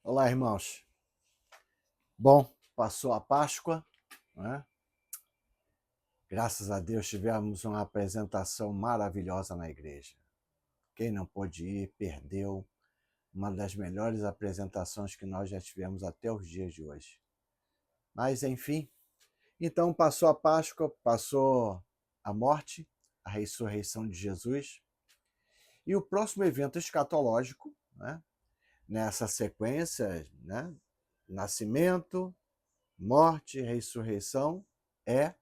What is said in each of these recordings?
Olá, irmãos. Bom, passou a Páscoa, né? Graças a Deus tivemos uma apresentação maravilhosa na igreja. Quem não pôde ir, perdeu uma das melhores apresentações que nós já tivemos até os dias de hoje. Mas, enfim, então passou a Páscoa, passou a morte, a ressurreição de Jesus, e o próximo evento escatológico, né? Nessa sequência, né? Nascimento, morte e ressurreição, é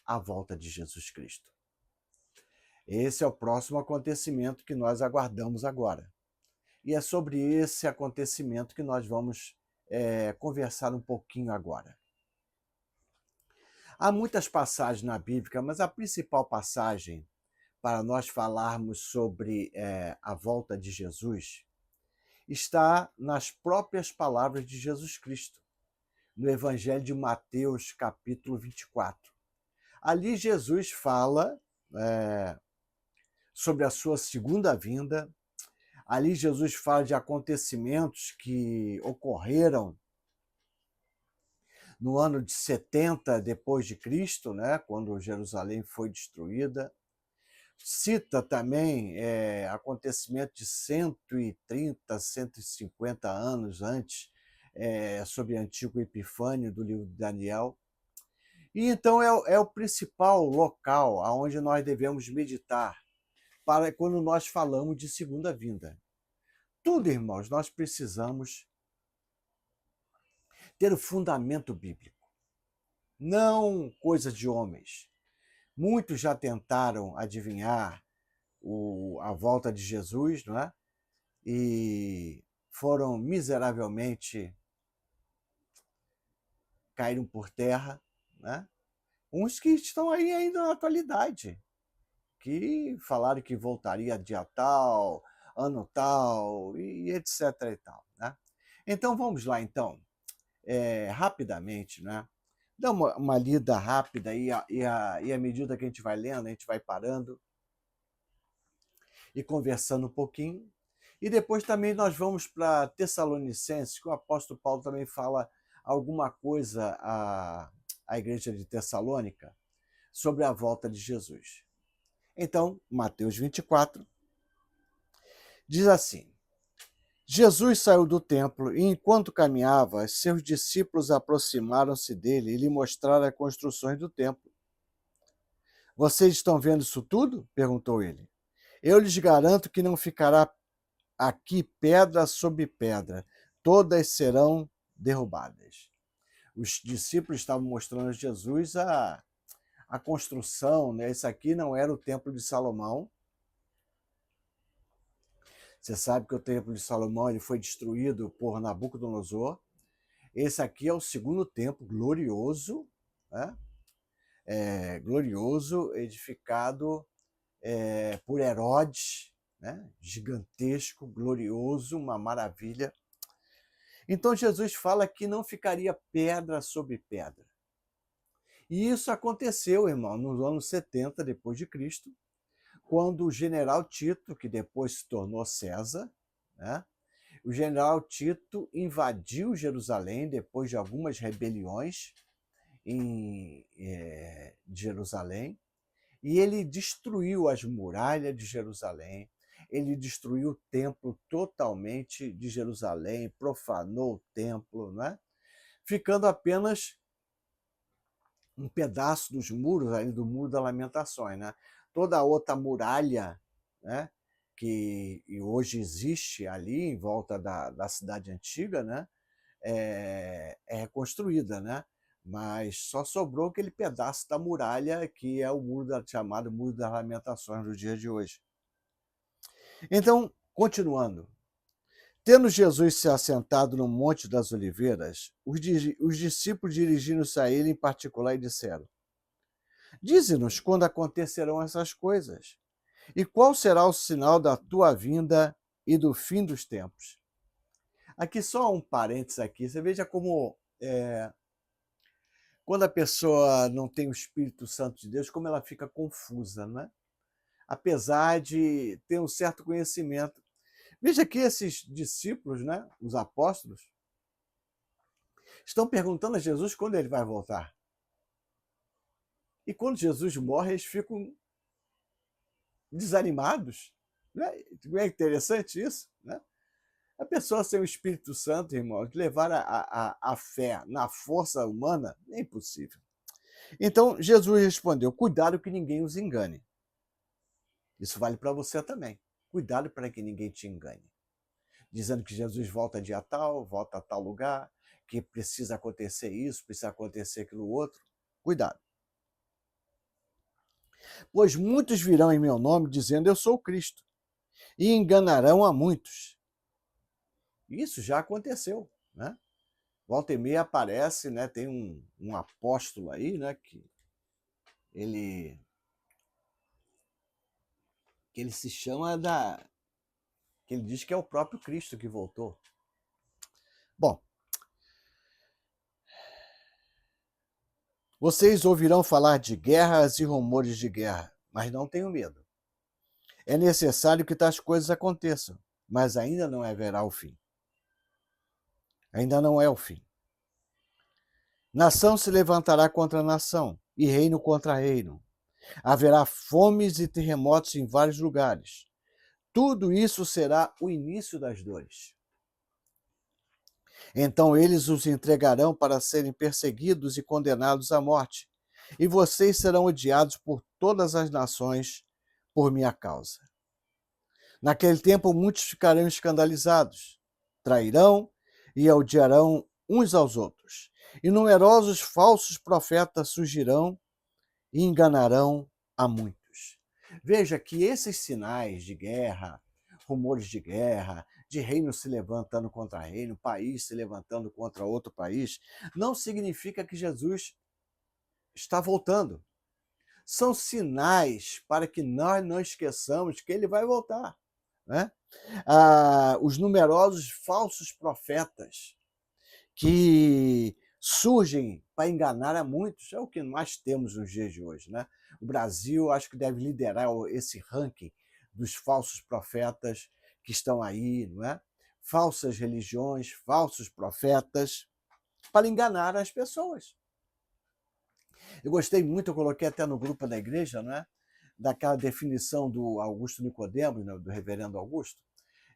a volta de Jesus Cristo. Esse é o próximo acontecimento que nós aguardamos agora. E é sobre esse acontecimento que nós vamos conversar um pouquinho agora. Há muitas passagens na Bíblia, mas a principal passagem para nós falarmos sobre a volta de Jesus está nas próprias palavras de Jesus Cristo, no Evangelho de Mateus, capítulo 24. Ali Jesus fala sobre a sua segunda vinda. Ali Jesus fala de acontecimentos que ocorreram no ano de 70 depois de Cristo, né, quando Jerusalém foi destruída. Cita também acontecimento de 130, 150 anos antes, sobre Antíoco Epifânio, do livro de Daniel. E então é o principal local aonde nós devemos meditar para quando nós falamos de segunda vinda. Tudo, irmãos, nós precisamos ter o fundamento bíblico, não coisa de homens. Muitos já tentaram adivinhar a volta de Jesus, não é? E foram miseravelmente, caíram por terra, né? Uns que estão aí ainda na atualidade, que falaram que voltaria dia tal, ano tal, e etc. e tal, né? Então vamos lá, então, rapidamente, né? Dá uma lida rápida e à medida que a gente vai lendo, a gente vai parando e conversando um pouquinho. E depois também nós vamos para Tessalonicenses, que o apóstolo Paulo também fala alguma coisa à igreja de Tessalônica sobre a volta de Jesus. Então, Mateus 24 diz assim: Jesus saiu do templo e, enquanto caminhava, seus discípulos aproximaram-se dele e lhe mostraram as construções do templo. Vocês estão vendo isso tudo? Perguntou ele. Eu lhes garanto que não ficará aqui pedra sobre pedra, todas serão derrubadas. Os discípulos estavam mostrando a Jesus a construção, né? Esse aqui não era o Templo de Salomão. Você sabe que o Templo de Salomão ele foi destruído por Nabucodonosor. Esse aqui é o segundo templo glorioso, né? Glorioso, edificado por Herodes, né? Gigantesco, glorioso, uma maravilha. Então Jesus fala que não ficaria pedra sobre pedra. E isso aconteceu, irmão, nos anos 70 depois de Cristo, quando o general Tito, que depois se tornou César, né? O general Tito invadiu Jerusalém depois de algumas rebeliões de Jerusalém, e ele destruiu as muralhas de Jerusalém, ele destruiu o templo totalmente de Jerusalém, profanou o templo, né? Ficando apenas um pedaço dos muros, aí, do Muro das Lamentações. Né? Toda a outra muralha, né, que hoje existe ali em volta da cidade antiga, né, é reconstruída, né? Mas só sobrou aquele pedaço da muralha que é o chamado Muro das Lamentações do dia de hoje. Então, continuando. Tendo Jesus se assentado no Monte das Oliveiras, os discípulos dirigiram-se a ele em particular e disseram: Dize-nos quando acontecerão essas coisas, e qual será o sinal da tua vinda e do fim dos tempos. Aqui só um parênteses aqui, você veja como quando a pessoa não tem o Espírito Santo de Deus, como ela fica confusa, né? Apesar de ter um certo conhecimento. Veja que esses discípulos, né, os apóstolos, Estão perguntando a Jesus quando ele vai voltar. E quando Jesus morre, eles ficam desanimados. Não é interessante isso? Né? A pessoa sem o Espírito Santo, irmãos, levar a fé na força humana é impossível. Então, Jesus respondeu: cuidado que ninguém os engane. Isso vale para você também. Cuidado para que ninguém te engane. Dizendo que Jesus volta dia tal, volta a tal lugar, que precisa acontecer isso, precisa acontecer aquilo outro. Cuidado. Pois muitos virão em meu nome dizendo: eu sou o Cristo, e enganarão a muitos. Isso já aconteceu, né? Volta e meia aparece, né? Tem um apóstolo aí, né? Que ele se chama que ele diz que é o próprio Cristo que voltou. Bom, vocês ouvirão falar de guerras e rumores de guerra, mas não tenham medo. É necessário que tais coisas aconteçam, mas ainda não haverá o fim. Ainda não é o fim. Nação se levantará contra nação, e reino contra reino. Haverá fomes e terremotos em vários lugares. Tudo isso será o início das dores. Então eles os entregarão para serem perseguidos e condenados à morte, e vocês serão odiados por todas as nações por minha causa. Naquele tempo muitos ficarão escandalizados, trairão e odiarão uns aos outros, e numerosos falsos profetas surgirão e enganarão a muitos. Veja que esses sinais de guerra, rumores de guerra, de reino se levantando contra reino, país se levantando contra outro país, não significa que Jesus está voltando. São sinais para que nós não esqueçamos que ele vai voltar. Né? Os numerosos falsos profetas que surgem para enganar a muitos, é o que nós temos nos dias de hoje. Né? O Brasil, acho que deve liderar esse ranking dos falsos profetas que estão aí, não é? Falsas religiões, falsos profetas, para enganar as pessoas. Eu gostei muito, eu coloquei até no grupo da igreja, né? Daquela definição do Augusto Nicodemos, né? Do reverendo Augusto,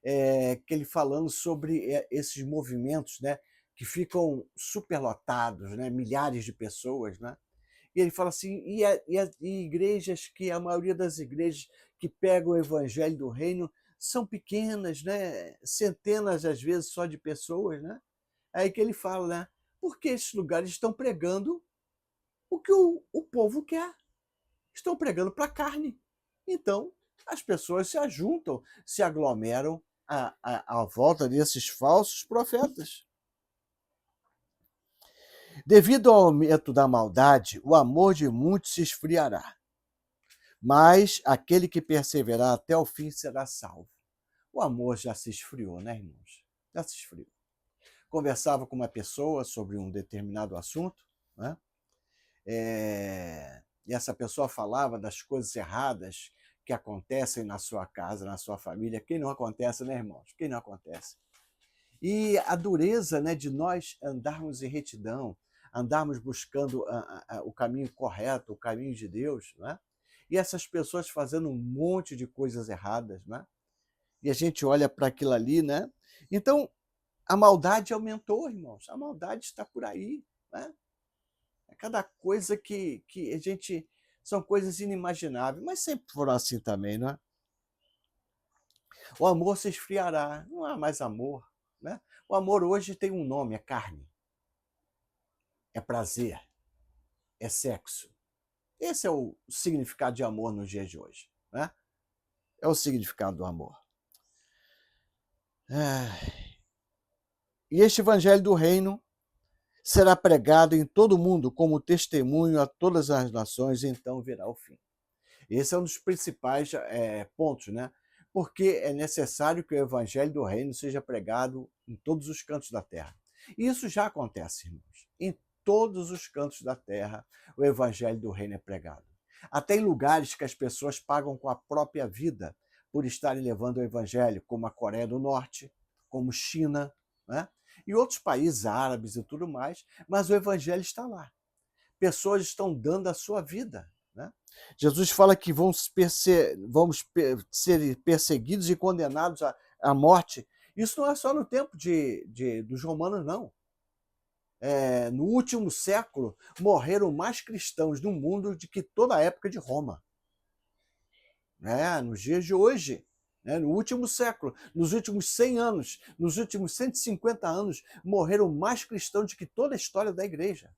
que ele falando sobre esses movimentos, né? Que ficam superlotados, né? Milhares de pessoas, né? E ele fala assim, e igrejas que, a maioria das igrejas que pegam o evangelho do reino são pequenas, né? Centenas, às vezes, só de pessoas, né? Aí que ele fala, né? Porque esses lugares estão pregando o que o povo quer. Estão pregando para a carne. Então, as pessoas se ajuntam, se aglomeram à volta desses falsos profetas. Devido ao aumento da maldade, o amor de muitos se esfriará. Mas aquele que perseverar até o fim será salvo. O amor já se esfriou, né, irmãos? Já se esfriou. Conversava com uma pessoa sobre um determinado assunto, né? E essa pessoa falava das coisas erradas que acontecem na sua casa, na sua família. Quem não acontece, né, irmãos? Quem não acontece? E a dureza, né, de nós andarmos em retidão, andarmos buscando o caminho correto, o caminho de Deus, né? E essas pessoas fazendo um monte de coisas erradas, né? E a gente olha para aquilo ali, né? Então, a maldade aumentou, irmãos. A maldade está por aí, né? É cada coisa que a gente... São coisas inimagináveis, mas sempre foram assim também, não é? O amor se esfriará, não há mais amor, né? O amor hoje tem um nome, é carne, é prazer, é sexo. Esse é o significado de amor nos dias de hoje, né? É o significado do amor. E este evangelho do reino será pregado em todo o mundo como testemunho a todas as nações, e então virá o fim. Esse é um dos principais pontos, né? Porque é necessário que o evangelho do reino seja pregado em todos os cantos da terra. E isso já acontece, irmãos. Em todos os cantos da terra, o evangelho do reino é pregado. Até em lugares que as pessoas pagam com a própria vida por estarem levando o evangelho, como a Coreia do Norte, como China, né? e outros países árabes e tudo mais, mas o evangelho está lá. Pessoas estão dando a sua vida, né? Jesus fala que vamos ser perseguidos e condenados à morte. Isso não é só no tempo dos romanos, não. No último século, morreram mais cristãos no mundo do que toda a época de Roma. Nos dias de hoje, no último século, nos últimos 100 anos, nos últimos 150 anos, morreram mais cristãos do que toda a história da igreja.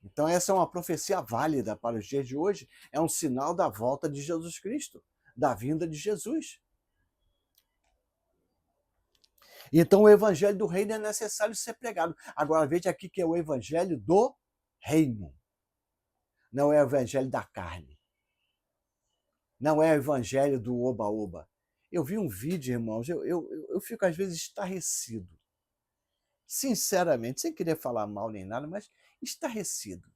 Então essa é uma profecia válida para os dias de hoje, é um sinal da volta de Jesus Cristo, da vinda de Jesus. Então o evangelho do reino é necessário ser pregado. Agora veja aqui que é o evangelho do reino, não é o evangelho da carne. Não é o evangelho do oba-oba. Eu vi um vídeo, irmãos, eu fico às vezes estarrecido. Sinceramente, sem querer falar mal nem nada, mas estarrecido.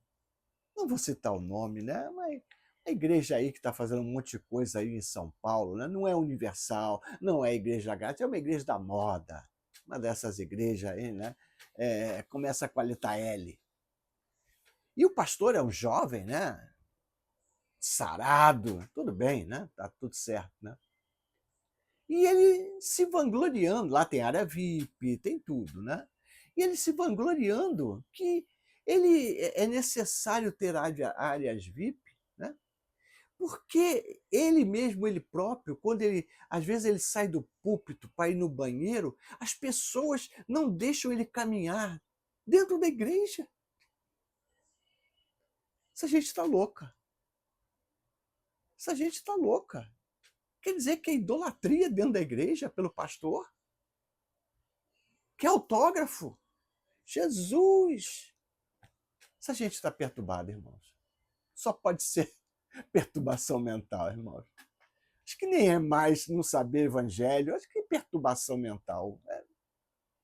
Não vou citar o nome, né? Mas a igreja aí que está fazendo um monte de coisa aí em São Paulo, né? Não é universal, não é igreja grátis, é uma igreja da moda. Uma dessas igrejas aí, né? Começa com a letra L. E o pastor é um jovem, né? Sarado, tudo bem, né? Tá tudo certo, né? E ele se vangloriando, lá tem área VIP, tem tudo, né? E ele se vangloriando que é necessário ter áreas VIP, né? Porque ele mesmo, ele próprio, quando às vezes ele sai do púlpito para ir no banheiro, as pessoas não deixam ele caminhar dentro da igreja. Essa gente está louca. Essa gente está louca. Quer dizer que é idolatria dentro da igreja pelo pastor? Que autógrafo? Jesus! Essa gente está perturbada, irmãos. Só pode ser perturbação mental, irmãos. Acho que nem é mais não saber evangelho, acho que é perturbação mental.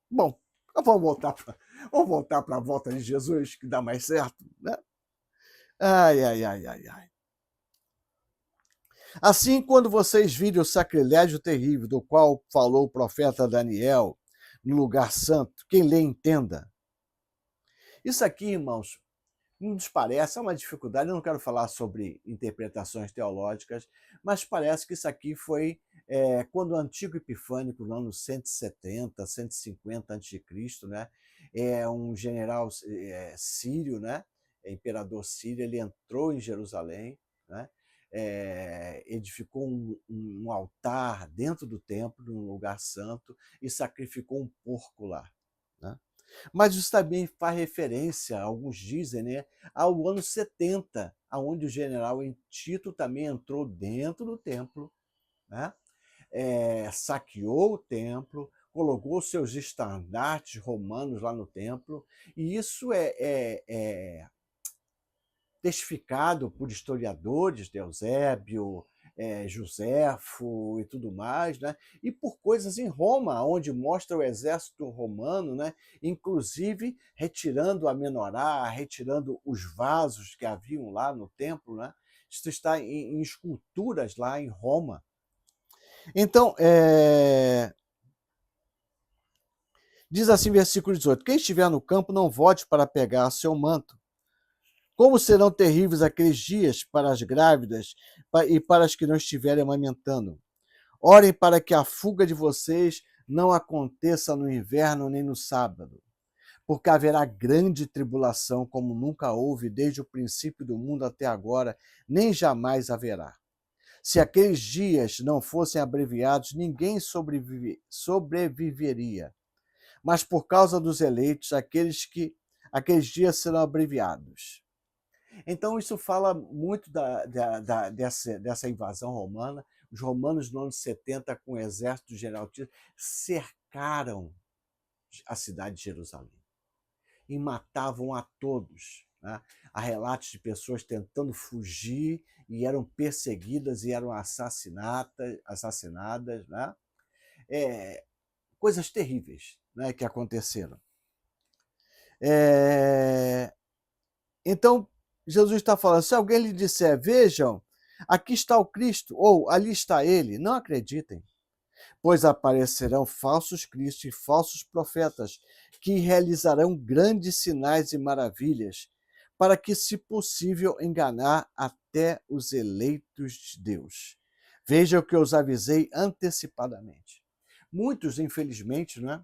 Bom, vamos voltar para a volta de Jesus, que dá mais certo, né? Ai, ai, ai, ai, ai. Assim, quando vocês virem o sacrilégio terrível do qual falou o profeta Daniel no lugar santo, quem lê entenda. Isso aqui, irmãos, nos parece, é uma dificuldade, eu não quero falar sobre interpretações teológicas, mas parece que isso aqui foi quando o antigo Epifânico, no ano 170, 150 a.C., né, um general sírio, né, imperador sírio, ele entrou em Jerusalém, né, edificou um altar dentro do templo, num lugar santo, e sacrificou um porco lá. Né? Mas isso também faz referência, alguns dizem, né, ao ano 70, onde o general em Tito também entrou dentro do templo, né, saqueou o templo, colocou seus estandartes romanos lá no templo, e isso é testificado por historiadores, de Eusébio, Joséfo e tudo mais, né? E por coisas em Roma, onde mostra o exército romano, né? Inclusive retirando a menorá, retirando os vasos que haviam lá no templo, né? Isso está em esculturas lá em Roma. Então, diz assim, versículo 18: quem estiver no campo não volte para pegar seu manto. Como serão terríveis aqueles dias para as grávidas e para as que não estiverem amamentando. Orem para que a fuga de vocês não aconteça no inverno nem no sábado, porque haverá grande tribulação como nunca houve desde o princípio do mundo até agora, nem jamais haverá. Se aqueles dias não fossem abreviados, ninguém sobreviveria. Mas por causa dos eleitos, aqueles dias serão abreviados. Então, isso fala muito dessa invasão romana. Os romanos, no ano 70, com o exército do general Tito, cercaram a cidade de Jerusalém e matavam a todos. Né? Há relatos de pessoas tentando fugir e eram perseguidas e eram assassinadas. Né? Coisas terríveis, né, que aconteceram. Então, Jesus está falando, se alguém lhe disser, vejam, aqui está o Cristo, ou ali está ele, não acreditem. pois aparecerão falsos cristos e falsos profetas, que realizarão grandes sinais e maravilhas, para que, se possível, enganar até os eleitos de Deus. Veja o que eu os avisei antecipadamente. Muitos, infelizmente, né,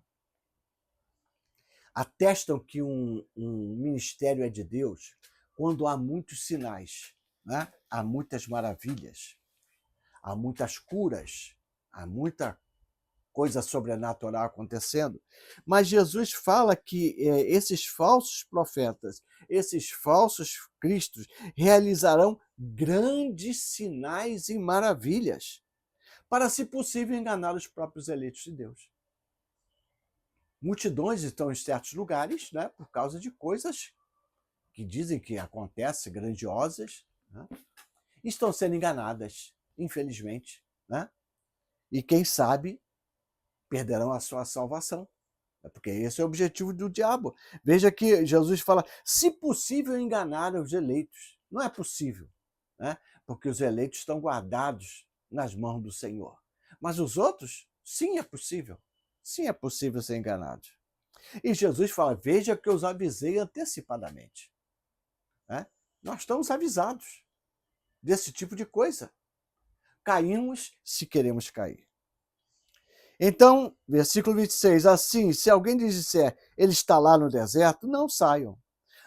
atestam que um ministério é de Deus quando há muitos sinais, né? Há muitas maravilhas, há muitas curas, há muita coisa sobrenatural acontecendo. Mas Jesus fala que esses falsos profetas, esses falsos cristos, realizarão grandes sinais e maravilhas para, se possível, enganar os próprios eleitos de Deus. Multidões estão em certos lugares, né, por causa de coisas que dizem que acontecem, grandiosas, né, estão sendo enganadas, infelizmente, né? E quem sabe perderão a sua salvação. Porque esse é o objetivo do diabo. Veja que Jesus fala, se possível, enganar os eleitos. Não é possível, né? Porque os eleitos estão guardados nas mãos do Senhor. Mas os outros, sim, é possível. Sim, é possível ser enganado. E Jesus fala, veja que eu os avisei antecipadamente. Né? Nós estamos avisados desse tipo de coisa. Caímos se queremos cair. Então, versículo 26, assim, se alguém lhes disser, ele está lá no deserto, não saiam.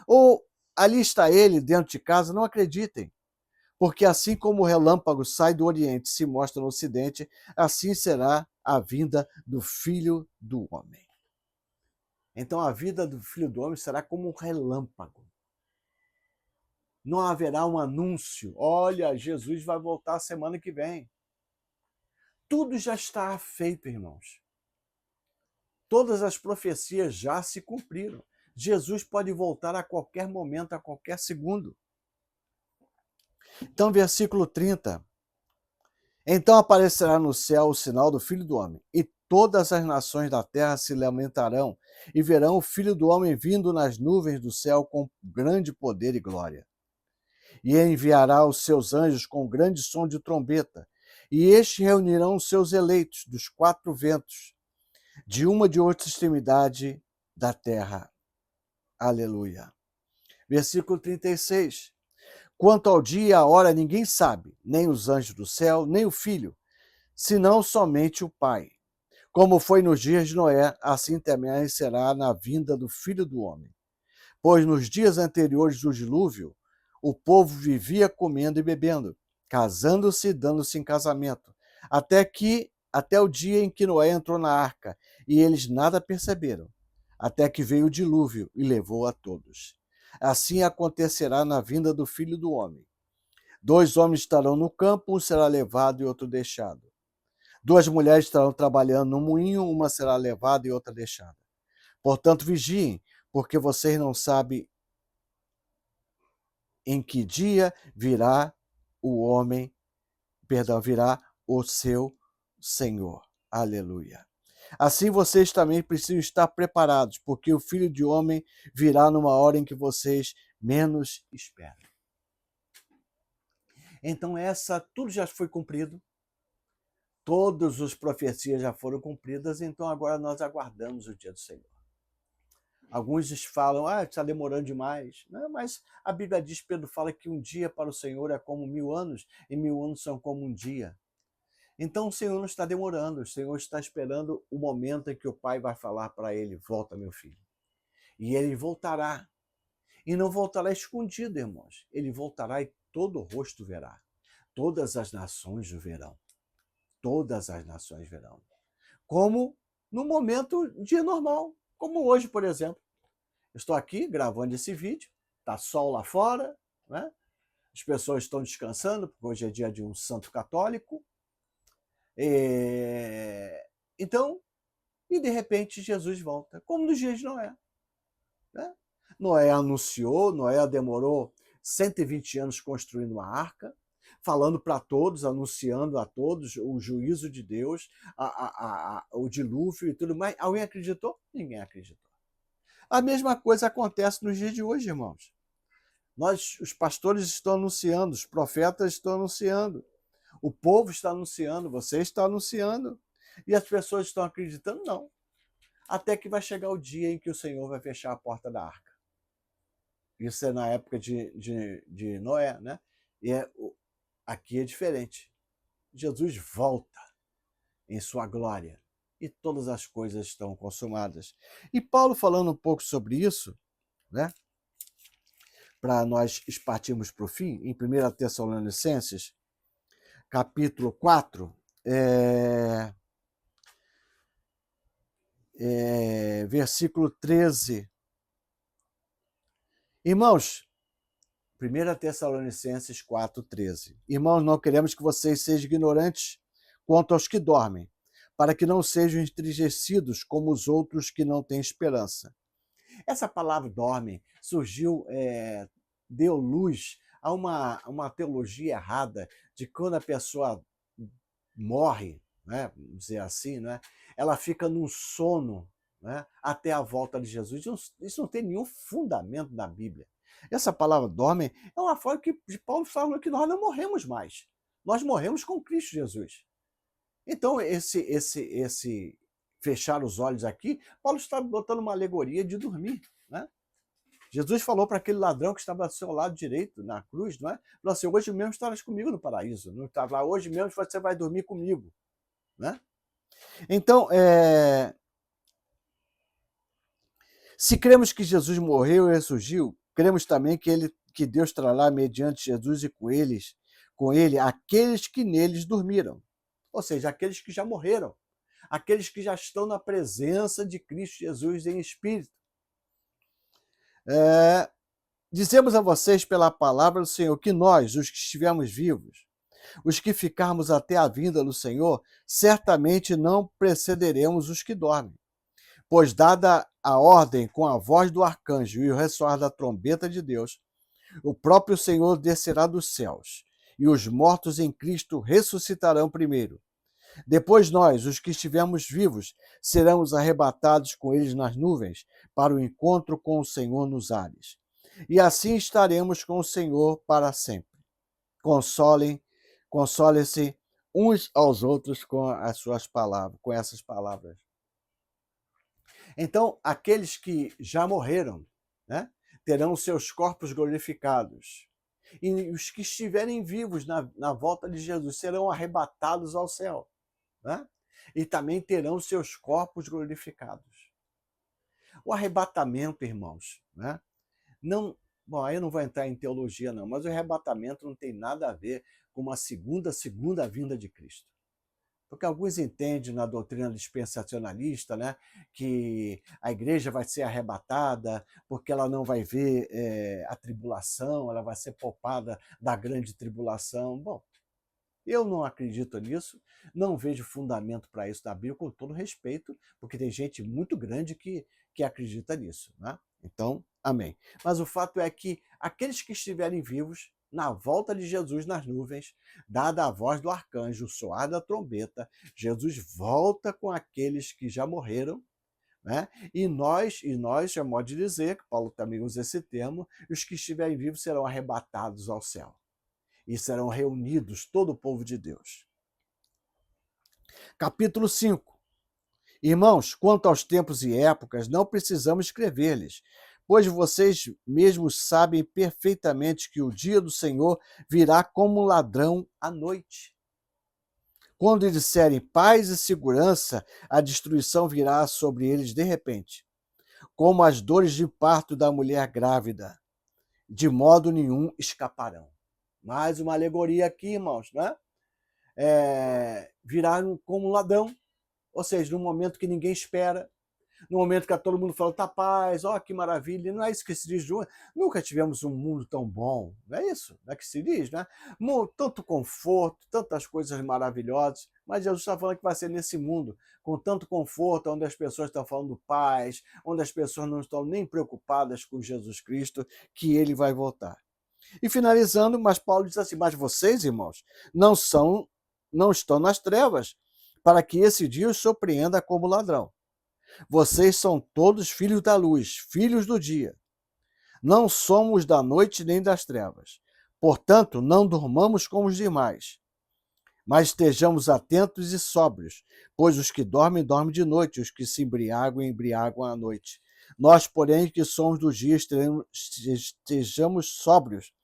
Ou, ali está ele dentro de casa, não acreditem. Porque assim como o relâmpago sai do Oriente e se mostra no Ocidente, assim será a vinda do Filho do Homem. Então a vida do Filho do Homem será como um relâmpago. Não haverá um anúncio, olha, Jesus vai voltar semana que vem. Tudo já está feito, irmãos. Todas as profecias já se cumpriram. Jesus pode voltar a qualquer momento, a qualquer segundo. Então, versículo 30. Então aparecerá no céu o sinal do Filho do Homem, e todas as nações da terra se lamentarão, e verão o Filho do Homem vindo nas nuvens do céu com grande poder e glória. E enviará os seus anjos com grande som de trombeta, e estes reunirão os seus eleitos dos quatro ventos, de uma de outra extremidade da terra. Aleluia. Versículo 36. Quanto ao dia e à hora ninguém sabe, nem os anjos do céu, nem o Filho, senão somente o Pai. Como foi nos dias de Noé, assim também será na vinda do Filho do Homem. Pois nos dias anteriores do dilúvio, o povo vivia comendo e bebendo, casando-se e dando-se em casamento, até o dia em que Noé entrou na arca, e eles nada perceberam, até que veio o dilúvio e levou a todos. Assim acontecerá na vinda do Filho do Homem. 2 homens estarão no campo, um será levado e outro deixado. 2 mulheres estarão trabalhando no moinho, uma será levada e outra deixada. Portanto, vigiem, porque vocês não sabem em que dia virá o seu Senhor. Aleluia. Assim vocês também precisam estar preparados, porque o Filho de Homem virá numa hora em que vocês menos esperam. Então tudo já foi cumprido, todas as profecias já foram cumpridas, então agora nós aguardamos o dia do Senhor. Alguns falam, está demorando demais. Não, mas a Bíblia diz, Pedro fala que um dia para o Senhor é como 1000 anos, e 1000 anos são como um dia. Então o Senhor não está demorando, o Senhor está esperando o momento em que o Pai vai falar para ele, volta meu filho. E ele voltará. E não voltará escondido, irmãos. Ele voltará e todo o rosto verá. Todas as nações o verão. Todas as nações verão. Como no momento dia normal, como hoje, por exemplo. Estou aqui gravando esse vídeo, está sol lá fora, né? As pessoas estão descansando, porque hoje é dia de um santo católico. Então, e de repente Jesus volta, como nos dias de Noé. Né? Noé anunciou, Noé demorou 120 anos construindo uma arca, falando para todos, anunciando a todos o juízo de Deus, o dilúvio e tudo mais. Alguém acreditou? Ninguém acreditou. A mesma coisa acontece nos dias de hoje, irmãos. Os pastores estão anunciando, os profetas estão anunciando, o povo está anunciando, você está anunciando. E as pessoas estão acreditando? Não. Até que vai chegar o dia em que o Senhor vai fechar a porta da arca. Isso é na época de Noé, né? E aqui é diferente. Jesus volta em sua glória e todas as coisas estão consumadas. E Paulo, falando um pouco sobre isso, né? Para nós partirmos para o fim, em 1 Tessalonicenses, capítulo 4, versículo 13. Irmãos, 1 Tessalonicenses 4,13. Irmãos, não queremos que vocês sejam ignorantes quanto aos que dormem, para que não sejam entristecidos como os outros que não têm esperança. Essa palavra dorme surgiu, deu luz a uma teologia errada de quando a pessoa morre, né, vamos dizer assim, né, ela fica num sono, né, até a volta de Jesus. Isso não tem nenhum fundamento na Bíblia. Essa palavra dorme é uma forma que de Paulo fala que nós não morremos mais. Nós morremos com Cristo Jesus. Então, esse fechar os olhos aqui, Paulo está botando uma alegoria de dormir, né? Jesus falou para aquele ladrão que estava ao seu lado direito, na cruz, não é? Falou assim, hoje mesmo estarás comigo no paraíso. Não estava lá, hoje mesmo você vai dormir comigo, né? Então, se cremos que Jesus morreu e ressurgiu, cremos também que Deus trará mediante Jesus e com ele, aqueles que neles dormiram. Ou seja, aqueles que já morreram, aqueles que já estão na presença de Cristo Jesus em espírito. Dizemos a vocês pela palavra do Senhor que nós, os que estivermos vivos, os que ficarmos até a vinda do Senhor, certamente não precederemos os que dormem. Pois, dada a ordem com a voz do arcanjo e o ressoar da trombeta de Deus, o próprio Senhor descerá dos céus, e os mortos em Cristo ressuscitarão primeiro. Depois nós, os que estivermos vivos, seremos arrebatados com eles nas nuvens, para o encontro com o Senhor nos ares. E assim estaremos com o Senhor para sempre. Consolem-se uns aos outros com as suas palavras, com essas palavras. Então, aqueles que já morreram, né, terão seus corpos glorificados. E os que estiverem vivos na volta de Jesus serão arrebatados ao céu, né? E também terão seus corpos glorificados. O arrebatamento, irmãos, né? Não, bom, aí eu não vou entrar em teologia não, mas o arrebatamento não tem nada a ver com uma segunda vinda de Cristo. Porque alguns entendem na doutrina dispensacionalista, né, que a igreja vai ser arrebatada porque ela não vai ver a tribulação, ela vai ser poupada da grande tribulação. Bom, eu não acredito nisso, não vejo fundamento para isso na Bíblia, com todo respeito, porque tem gente muito grande que acredita nisso, né? Então, amém. Mas o fato é que aqueles que estiverem vivos, na volta de Jesus nas nuvens, dada a voz do arcanjo, o soar da trombeta, Jesus volta com aqueles que já morreram, né? E nós, é modo de dizer, que Paulo também usa esse termo, os que estiverem vivos serão arrebatados ao céu. E serão reunidos todo o povo de Deus. Capítulo 5. Irmãos, quanto aos tempos e épocas, não precisamos escrever-lhes, pois vocês mesmos sabem perfeitamente que o dia do Senhor virá como um ladrão à noite. Quando disserem paz e segurança, a destruição virá sobre eles de repente, como as dores de parto da mulher grávida. De modo nenhum escaparão. Mais uma alegoria aqui, irmãos, né? Viraram como um ladrão, ou seja, num momento que ninguém espera, no momento que todo mundo fala, tá paz, ó, que maravilha, não é isso que se diz, nunca tivemos um mundo tão bom, não é isso? Não é que se diz, né? Tanto conforto, tantas coisas maravilhosas, mas Jesus está falando que vai ser nesse mundo, com tanto conforto, onde as pessoas estão falando paz, onde as pessoas não estão nem preocupadas com Jesus Cristo, que ele vai voltar. E finalizando, mas Paulo diz assim, mas vocês, irmãos, não estão nas trevas, para que esse dia os surpreenda como ladrão. Vocês são todos filhos da luz, filhos do dia. Não somos da noite nem das trevas. Portanto, não durmamos como os demais, Mas estejamos atentos e sóbrios, pois os que dormem, dormem de noite, os que se embriagam, embriagam à noite. Nós, porém, que somos do dia, estejamos sóbrios,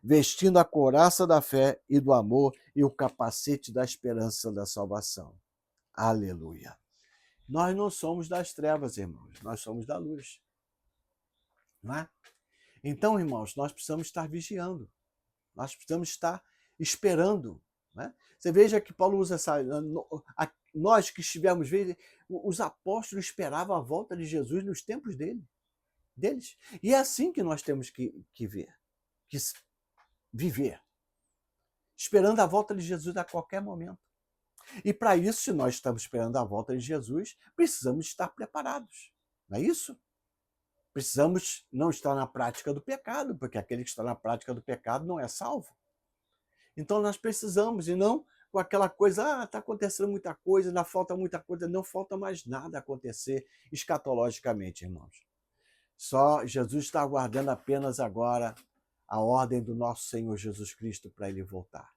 vestindo a couraça da fé e do amor e o capacete da esperança da salvação. Aleluia. Nós não somos das trevas, irmãos, nós somos da luz. Não é? Então, irmãos, nós precisamos estar vigiando, nós precisamos estar esperando. Né? Você veja que Paulo usa essa... Nós que estivemos vendo, os apóstolos esperavam a volta de Jesus nos tempos deles. E é assim que nós temos que ver, que viver, esperando a volta de Jesus a qualquer momento. E para isso, se nós estamos esperando a volta de Jesus, precisamos estar preparados. Não é isso? Precisamos não estar na prática do pecado, porque aquele que está na prática do pecado não é salvo. Então nós precisamos, e não com aquela coisa, está acontecendo muita coisa, ainda falta muita coisa, não falta mais nada acontecer escatologicamente, irmãos. Só Jesus está aguardando apenas agora a ordem do nosso Senhor Jesus Cristo para ele voltar.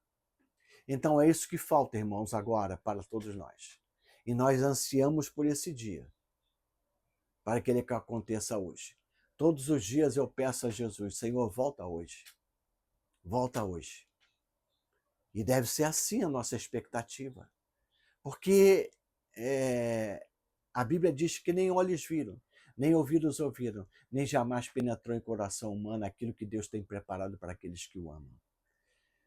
Então é isso que falta, irmãos, agora para todos nós. E nós ansiamos por esse dia, para que ele aconteça hoje. Todos os dias eu peço a Jesus, Senhor, volta hoje. Volta hoje. E deve ser assim a nossa expectativa. Porque a Bíblia diz que nem olhos viram, nem ouvidos ouviram, nem jamais penetrou em coração humano aquilo que Deus tem preparado para aqueles que o amam.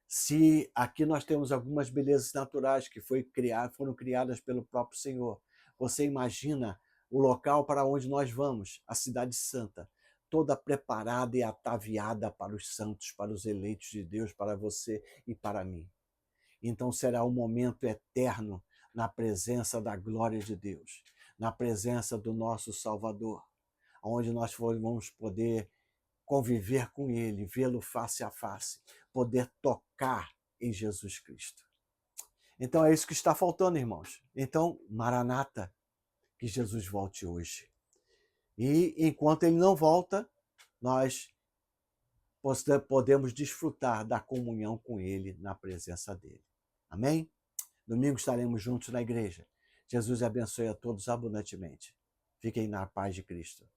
Se aqui nós temos algumas belezas naturais que foram criadas pelo próprio Senhor, você imagina o local para onde nós vamos, a Cidade Santa, toda preparada e ataviada para os santos, para os eleitos de Deus, para você e para mim. Então será um momento eterno na presença da glória de Deus, na presença do nosso Salvador, onde nós vamos poder conviver com Ele, vê-lo face a face, poder tocar em Jesus Cristo. Então é isso que está faltando, irmãos. Então, Maranata, que Jesus volte hoje. E enquanto Ele não volta, nós podemos desfrutar da comunhão com Ele na presença dEle. Amém? Domingo estaremos juntos na igreja. Jesus abençoe a todos abundantemente. Fiquem na paz de Cristo.